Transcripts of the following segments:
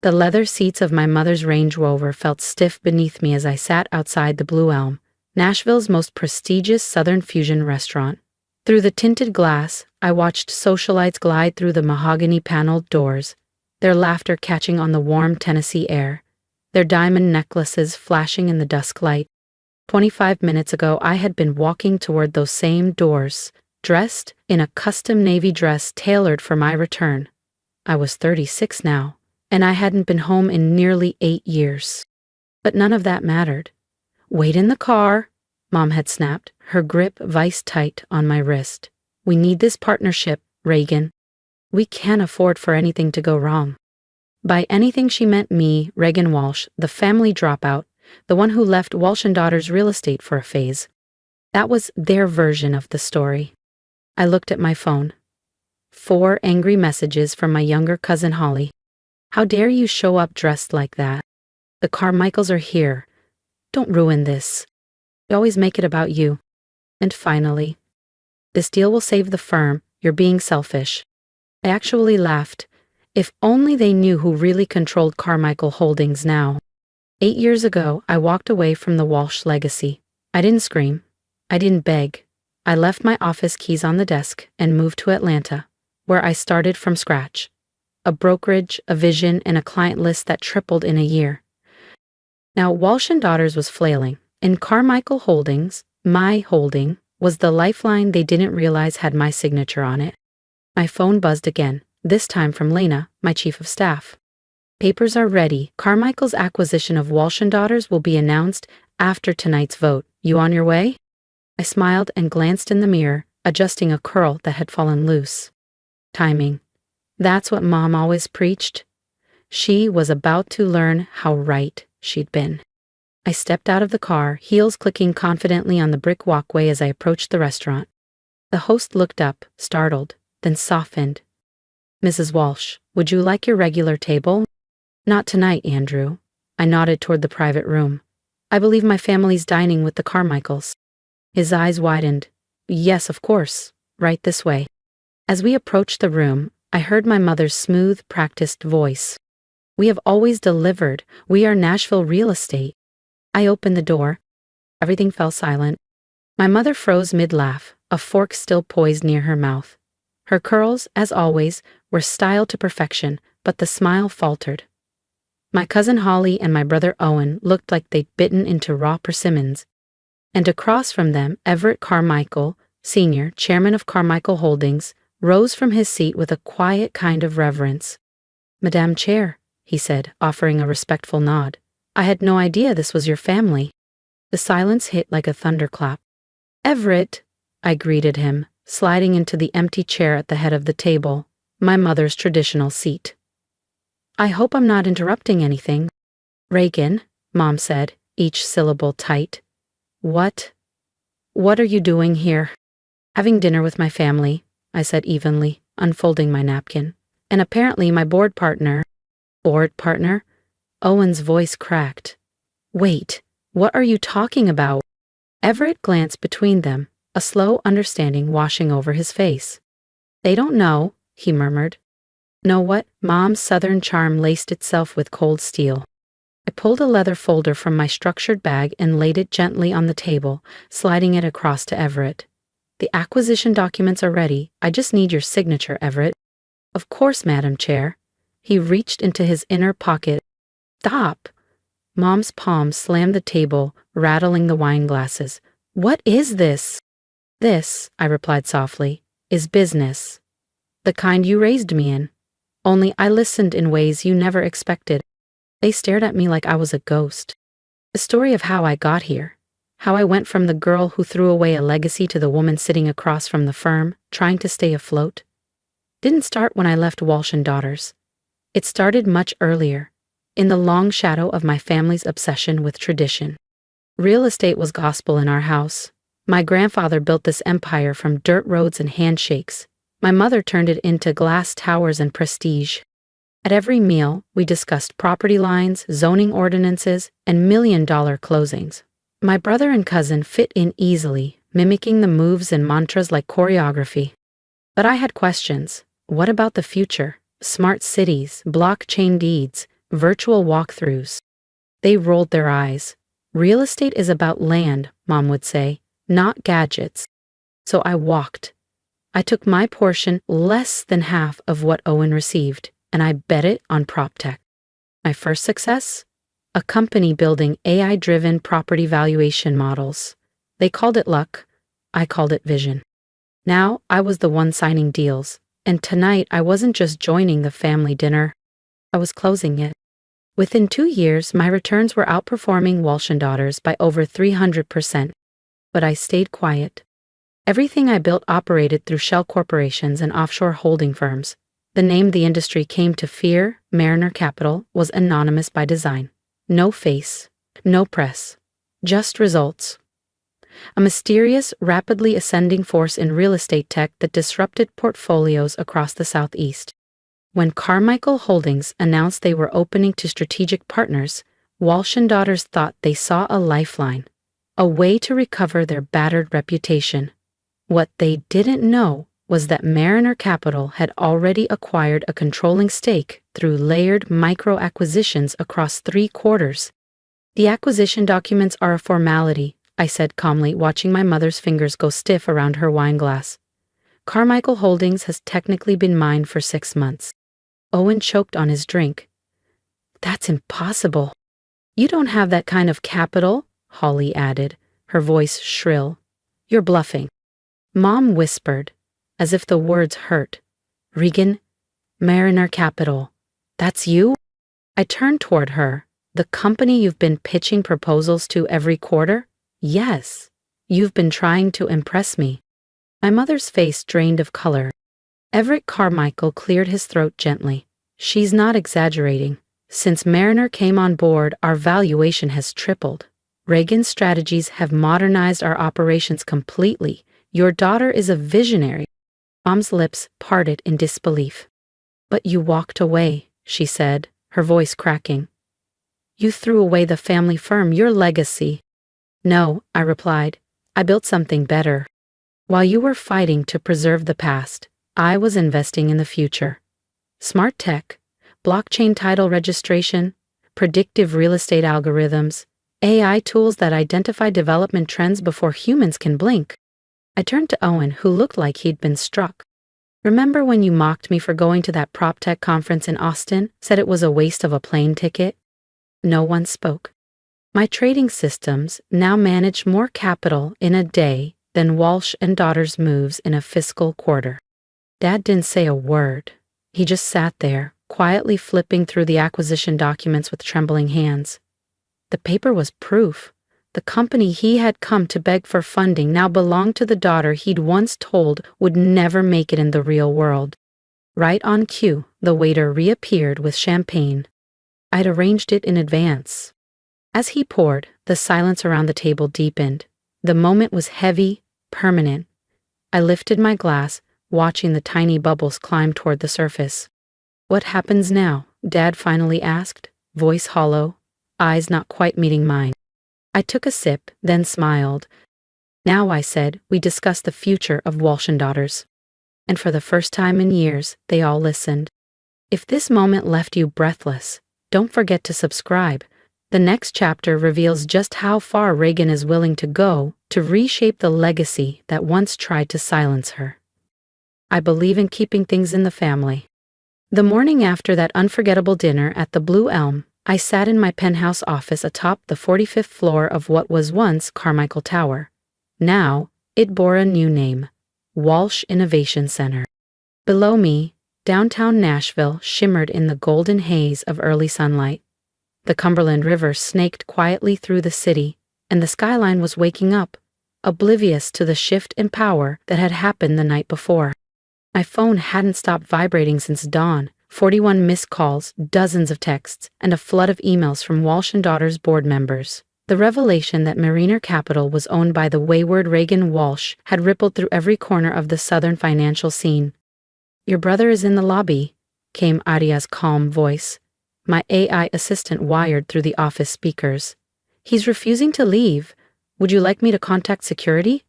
The leather seats of my mother's Range Rover felt stiff beneath me as I sat outside the Blue Elm, Nashville's most prestigious Southern fusion restaurant. Through the tinted glass, I watched socialites glide through the mahogany-paneled doors, their laughter catching on the warm Tennessee air, their diamond necklaces flashing in the dusk light. 25 minutes ago, I had been walking toward those same doors, dressed in a custom navy dress tailored for my return. I was 36 now, and I hadn't been home in nearly 8 years. But none of that mattered. "Wait in the car," Mom had snapped, her grip vice-tight on my wrist. "We need this partnership, Reagan. We can't afford for anything to go wrong." By anything she meant me, Reagan Walsh, the family dropout, the one who left Walsh & Daughters Real Estate for a phase. That was their version of the story. I looked at my phone. 4 angry messages from my younger cousin Holly. "How dare you show up dressed like that? The Carmichaels are here. Don't ruin this. You always make it about you." And finally, "This deal will save the firm. You're being selfish." I actually laughed. If only they knew who really controlled Carmichael Holdings now. 8 years ago, I walked away from the Walsh legacy. I didn't scream. I didn't beg. I left my office keys on the desk and moved to Atlanta, where I started from scratch. A brokerage, a vision, and a client list that tripled in a year. Now, Walsh & Daughters was flailing, and Carmichael Holdings, my holding, was the lifeline they didn't realize had my signature on it. My phone buzzed again, this time from Lena, my chief of staff. "Papers are ready. Carmichael's acquisition of Walsh & Daughters will be announced after tonight's vote. You on your way?" I smiled and glanced in the mirror, adjusting a curl that had fallen loose. Timing. That's what Mom always preached. She was about to learn how right she'd been. I stepped out of the car, heels clicking confidently on the brick walkway as I approached the restaurant. The host looked up, startled, then softened. "Mrs. Walsh, would you like your regular table?" "Not tonight, Andrew." I nodded toward the private room. "I believe my family's dining with the Carmichaels." His eyes widened. "Yes, of course. Right this way." As we approached the room, I heard my mother's smooth, practiced voice. "We have always delivered. We are Nashville Real Estate." I opened the door. Everything fell silent. My mother froze mid-laugh, a fork still poised near her mouth. Her curls, as always, were styled to perfection, but the smile faltered. My cousin Holly and my brother Owen looked like they'd bitten into raw persimmons. And across from them, Everett Carmichael, Sr., chairman of Carmichael Holdings, rose from his seat with a quiet kind of reverence. "Madame Chair," he said, offering a respectful nod. "I had no idea this was your family." The silence hit like a thunderclap. "Everett," I greeted him, sliding into the empty chair at the head of the table, my mother's traditional seat. "I hope I'm not interrupting anything." "Reagan," Mom said, each syllable tight. What are you doing here?" "Having dinner with my family," I said evenly, unfolding my napkin. "And apparently my board partner." "Board partner?" Owen's voice cracked. "Wait, what are you talking about?" Everett glanced between them, a slow understanding washing over his face. "They don't know," he murmured. Know what? Mom's southern charm laced itself with cold steel. I pulled a leather folder from my structured bag and laid it gently on the table, sliding it across to Everett. "The acquisition documents are ready. I just need your signature, Everett." "Of course, Madam Chair." He reached into his inner pocket. "Stop!" Mom's palm slammed the table, rattling the wine glasses. "What is this?" "This," I replied softly, "is business. The kind you raised me in. Only I listened in ways you never expected." They stared at me like I was a ghost. The story of how I got here, how I went from the girl who threw away a legacy to the woman sitting across from the firm, trying to stay afloat, didn't start when I left Walsh & Daughters. It started much earlier, in the long shadow of my family's obsession with tradition. Real estate was gospel in our house. My grandfather built this empire from dirt roads and handshakes. My mother turned it into glass towers and prestige. At every meal, we discussed property lines, zoning ordinances, and million-dollar closings. My brother and cousin fit in easily, mimicking the moves and mantras like choreography. But I had questions. What about the future? Smart cities, blockchain deeds, virtual walkthroughs. They rolled their eyes. Real estate is about land, Mom would say, not gadgets. So I walked. I took my portion, less than half of what Owen received, and I bet it on prop tech. My first success? A company building AI-driven property valuation models. They called it luck. I called it vision. Now I was the one signing deals, and tonight I wasn't just joining the family dinner. I was closing it. Within 2 years, my returns were outperforming Walsh & Daughters by over 300%. But I stayed quiet. Everything I built operated through shell corporations and offshore holding firms. The name the industry came to fear, Mariner Capital, was anonymous by design. No face, no press, just results. A mysterious, rapidly ascending force in real estate tech that disrupted portfolios across the Southeast. When Carmichael Holdings announced they were opening to strategic partners, Walsh & Daughters thought they saw a lifeline, a way to recover their battered reputation. What they didn't know was that Mariner Capital had already acquired a controlling stake through layered micro-acquisitions across 3 quarters. The acquisition documents are a formality, I said calmly, watching my mother's fingers go stiff around her wine glass. Carmichael Holdings has technically been mine for 6 months. Owen choked on his drink. That's impossible. You don't have that kind of capital, Holly added, her voice shrill. You're bluffing. Mom whispered, as if the words hurt. Regan, Mariner Capital. That's you? I turned toward her. The company you've been pitching proposals to every quarter? Yes. You've been trying to impress me. My mother's face drained of color. Everett Carmichael cleared his throat gently. She's not exaggerating. Since Mariner came on board, our valuation has tripled. Reagan's strategies have modernized our operations completely. Your daughter is a visionary. Mom's lips parted in disbelief. But you walked away, she said, her voice cracking. You threw away the family firm, your legacy. No, I replied. I built something better. While you were fighting to preserve the past, I was investing in the future. Smart tech, blockchain title registration, predictive real estate algorithms, AI tools that identify development trends before humans can blink. I turned to Owen, who looked like he'd been struck. Remember when you mocked me for going to that prop tech conference in Austin, said it was a waste of a plane ticket? No one spoke. My trading systems now manage more capital in a day than Walsh & Daughters moves in a fiscal quarter. Dad didn't say a word. He just sat there, quietly flipping through the acquisition documents with trembling hands. The paper was proof. The company he had come to beg for funding now belonged to the daughter he'd once told would never make it in the real world. Right on cue, the waiter reappeared with champagne. I'd arranged it in advance. As he poured, the silence around the table deepened. The moment was heavy, permanent. I lifted my glass, watching the tiny bubbles climb toward the surface. What happens now? Dad finally asked, voice hollow, eyes not quite meeting mine. I took a sip, then smiled. Now, I said, we discuss the future of Walsh & Daughters. And for the first time in years, they all listened. If this moment left you breathless, don't forget to subscribe. The next chapter reveals just how far Reagan is willing to go to reshape the legacy that once tried to silence her. I believe in keeping things in the family. The morning after that unforgettable dinner at the Blue Elm, I sat in my penthouse office atop the 45th floor of what was once Carmichael Tower. Now, it bore a new name, Walsh Innovation Center. Below me, downtown Nashville shimmered in the golden haze of early sunlight. The Cumberland River snaked quietly through the city, and the skyline was waking up, oblivious to the shift in power that had happened the night before. My phone hadn't stopped vibrating since dawn, 41 missed calls, dozens of texts, and a flood of emails from Walsh & Daughters board members. The revelation that Mariner Capital was owned by the wayward Reagan Walsh had rippled through every corner of the southern financial scene. Your brother is in the lobby, came Aria's calm voice. My AI assistant wired through the office speakers. He's refusing to leave. Would you like me to contact security?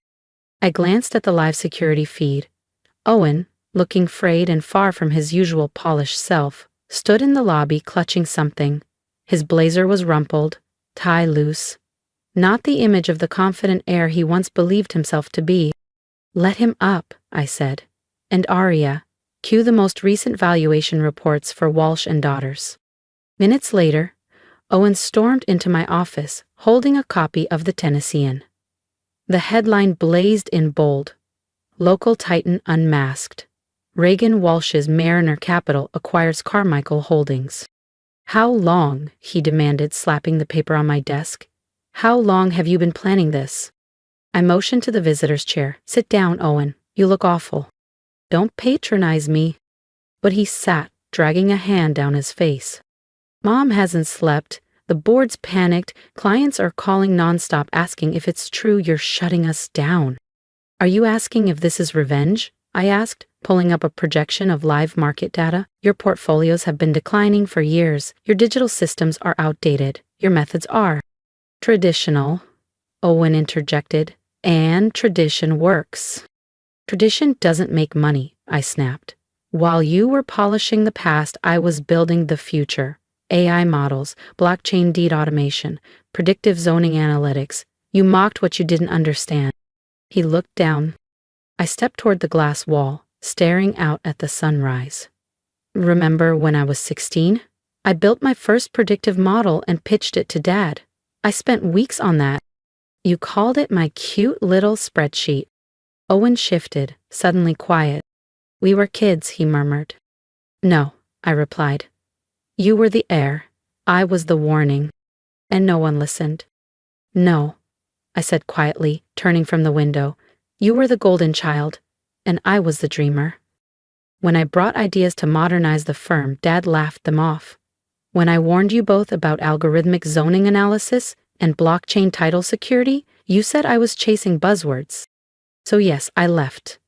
I glanced at the live security feed. Owen, looking frayed and far from his usual polished self, stood in the lobby clutching something. His blazer was rumpled, tie loose. Not the image of the confident heir he once believed himself to be. "Let him up," I said. "And Arya, cue the most recent valuation reports for Walsh and Daughters." Minutes later, Owen stormed into my office, holding a copy of the Tennessean. The headline blazed in bold: "Local Titan Unmasked. Reagan Walsh's Mariner Capital acquires Carmichael Holdings." "How long?" he demanded, slapping the paper on my desk. "How long have you been planning this?" I motioned to the visitor's chair. "Sit down, Owen. You look awful." "Don't patronize me." But he sat, dragging a hand down his face. "Mom hasn't slept. The board's panicked. Clients are calling nonstop asking if it's true you're shutting us down." "Are you asking if this is revenge?" I asked, pulling up a projection of live market data. "Your portfolios have been declining for years. Your digital systems are outdated. Your methods are traditional," Owen interjected. "And tradition works." "Tradition doesn't make money," I snapped. "While you were polishing the past, I was building the future. AI models, blockchain deed automation, predictive zoning analytics. You mocked what you didn't understand." He looked down. I stepped toward the glass wall, staring out at the sunrise. "Remember when I was 16? I built my first predictive model and pitched it to Dad. I spent weeks on that. You called it my cute little spreadsheet." Owen shifted, suddenly quiet. "We were kids," he murmured. "No," I replied. "You were the heir. I was the warning." And no one listened. "No," I said quietly, turning from the window. "You were the golden child, and I was the dreamer." When I brought ideas to modernize the firm, Dad laughed them off. When I warned you both about algorithmic zoning analysis and blockchain title security, you said I was chasing buzzwords. So yes, I left.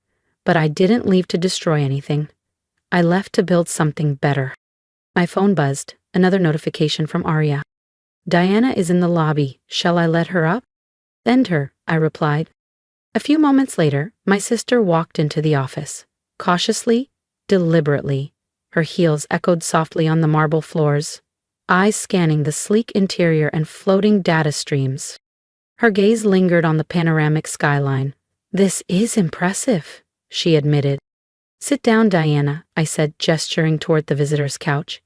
But I didn't leave to destroy anything. I left to build something better. My phone buzzed, another notification from Arya. "Diana is in the lobby. Shall I let her up?" "Send her," I replied. A few moments later, my sister walked into the office. Cautiously, deliberately. Her heels echoed softly on the marble floors, eyes scanning the sleek interior and floating data streams. Her gaze lingered on the panoramic skyline. "This is impressive," she admitted. "Sit down, Diana," I said, gesturing toward the visitor's couch.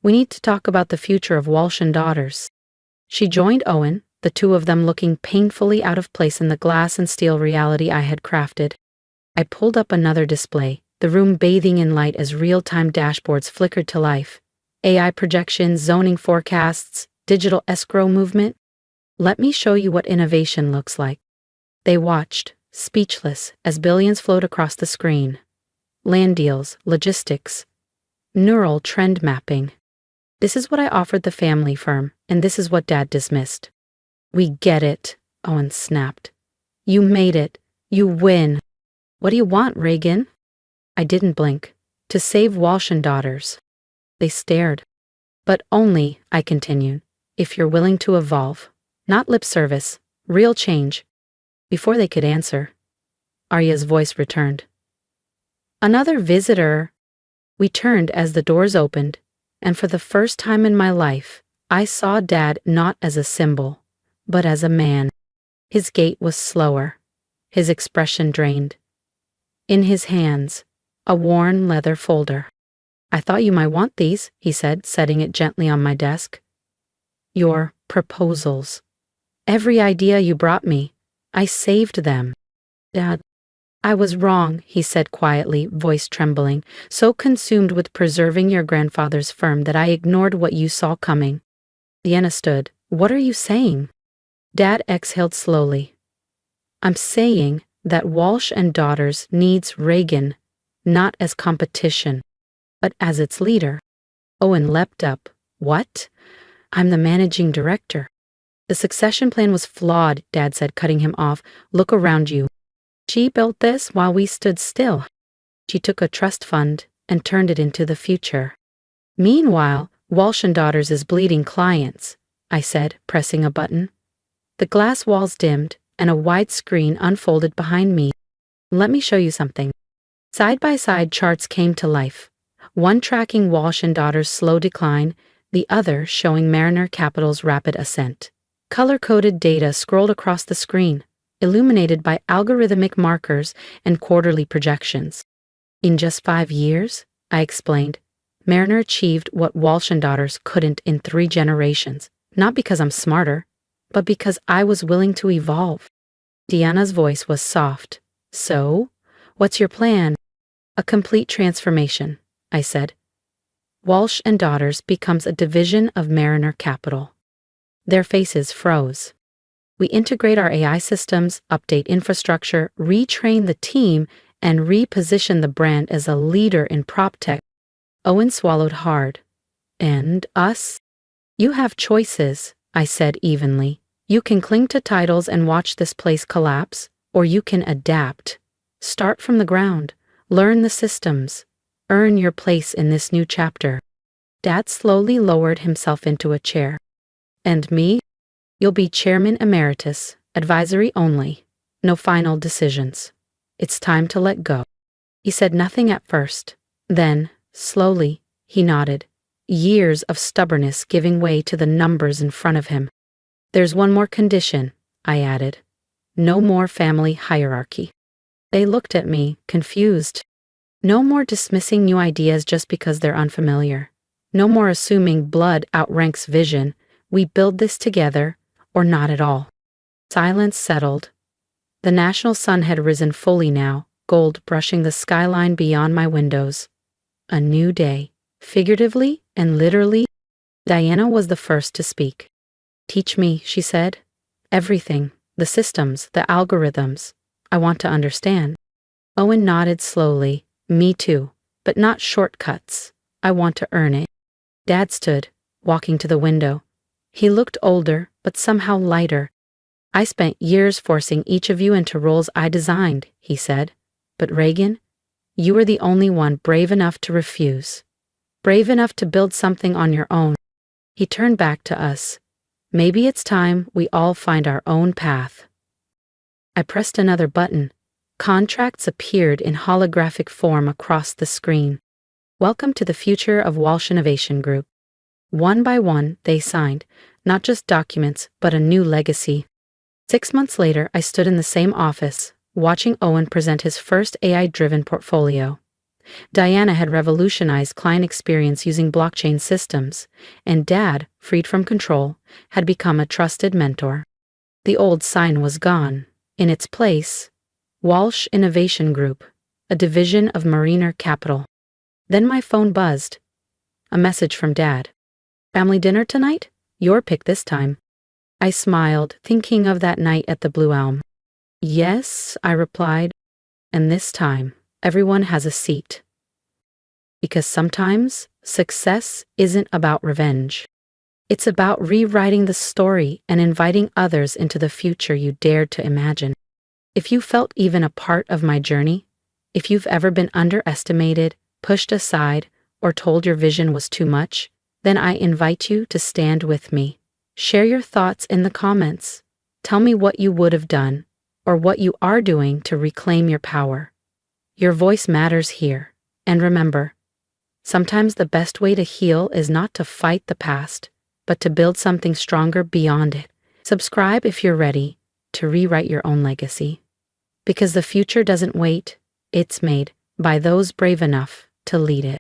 "We need to talk about the future of Walsh and Daughters." She joined Owen, the two of them looking painfully out of place in the glass and steel reality I had crafted. I pulled up another display, the room bathing in light as real-time dashboards flickered to life. AI projections, zoning forecasts, digital escrow movement. "Let me show you what innovation looks like." They watched, speechless, as billions flowed across the screen. Land deals, logistics, neural trend mapping. "This is what I offered the family firm, and this is what Dad dismissed." "We get it," Owen snapped. "You made it. You win. What do you want, Reagan?" I didn't blink. "To save Walsh and Daughters." They stared. "But only," I continued, "if you're willing to evolve. Not lip service, real change." Before they could answer, Arya's voice returned. "Another visitor." We turned as the doors opened, and for the first time in my life, I saw Dad not as a symbol, but as a man. His gait was slower, his expression drained. In his hands, a worn leather folder. "I thought you might want these," he said, setting it gently on my desk. "Your proposals. Every idea you brought me, I saved them." "Dad, I was wrong," he said quietly, voice trembling, "so consumed with preserving your grandfather's firm that I ignored what you saw coming." Diana stood. "What are you saying?" Dad exhaled slowly. "I'm saying that Walsh and Daughters needs Reagan, not as competition, but as its leader." Owen leapt up. "What? I'm the managing director." "The succession plan was flawed," Dad said, cutting him off. "Look around you. She built this while we stood still. She took a trust fund and turned it into the future. Meanwhile, Walsh and Daughters is bleeding clients," I said, pressing a button. The glass walls dimmed, and a wide screen unfolded behind me. "Let me show you something." Side-by-side charts came to life. one tracking Walsh and Daughter's slow decline, the other showing Mariner Capital's rapid ascent. Color-coded data scrolled across the screen, illuminated by algorithmic markers and quarterly projections. In just 5 years, I explained, Mariner achieved what Walsh and Daughters couldn't in 3 generations, not because I'm smarter, but because I was willing to evolve. Deanna's voice was soft. So, what's your plan? A complete transformation, I said. Walsh and Daughters becomes a division of Mariner Capital. Their faces froze. We integrate our AI systems, update infrastructure, retrain the team, and reposition the brand as a leader in proptech. Owen swallowed hard. And us? You have choices, I said evenly. You can cling to titles and watch this place collapse, or you can adapt. Start from the ground, learn the systems, earn your place in this new chapter. Dad slowly lowered himself into a chair. And me? You'll be chairman emeritus, advisory only, no final decisions. It's time to let go. He said nothing at first. Then, slowly, he nodded, years of stubbornness giving way to the numbers in front of him. There's one more condition, I added. No more family hierarchy. They looked at me, confused. No more dismissing new ideas just because they're unfamiliar. No more assuming blood outranks vision. We build this together, or not at all. Silence settled. The national sun had risen fully now, gold brushing the skyline beyond my windows. A new day, figuratively and literally. Diana was the first to speak. Teach me, she said. Everything, the systems, the algorithms. I want to understand. Owen nodded slowly. Me too, but not shortcuts. I want to earn it. Dad stood, walking to the window. He looked older, but somehow lighter. I spent years forcing each of you into roles I designed, he said. But Reagan, you were the only one brave enough to refuse. Brave enough to build something on your own. He turned back to us. Maybe it's time we all find our own path. I pressed another button. Contracts appeared in holographic form across the screen. Welcome to the future of Walsh Innovation Group. One by one, they signed, not just documents, but a new legacy. 6 months later, I stood in the same office, watching Owen present his first AI-driven portfolio. Diana had revolutionized client experience using blockchain systems, and Dad, freed from control, had become a trusted mentor. The old sign was gone. In its place, Walsh Innovation Group, a division of Mariner Capital. Then my phone buzzed. A message from Dad. Family dinner tonight? Your pick this time. I smiled, thinking of that night at the Blue Elm. Yes, I replied. And this time, everyone has a seat. Because sometimes, success isn't about revenge. It's about rewriting the story and inviting others into the future you dared to imagine. If you felt even a part of my journey, if you've ever been underestimated, pushed aside, or told your vision was too much, then I invite you to stand with me. Share your thoughts in the comments. Tell me what you would have done, or what you are doing to reclaim your power. Your voice matters here. And remember, sometimes the best way to heal is not to fight the past, but to build something stronger beyond it. Subscribe if you're ready to rewrite your own legacy. Because the future doesn't wait, it's made by those brave enough to lead it.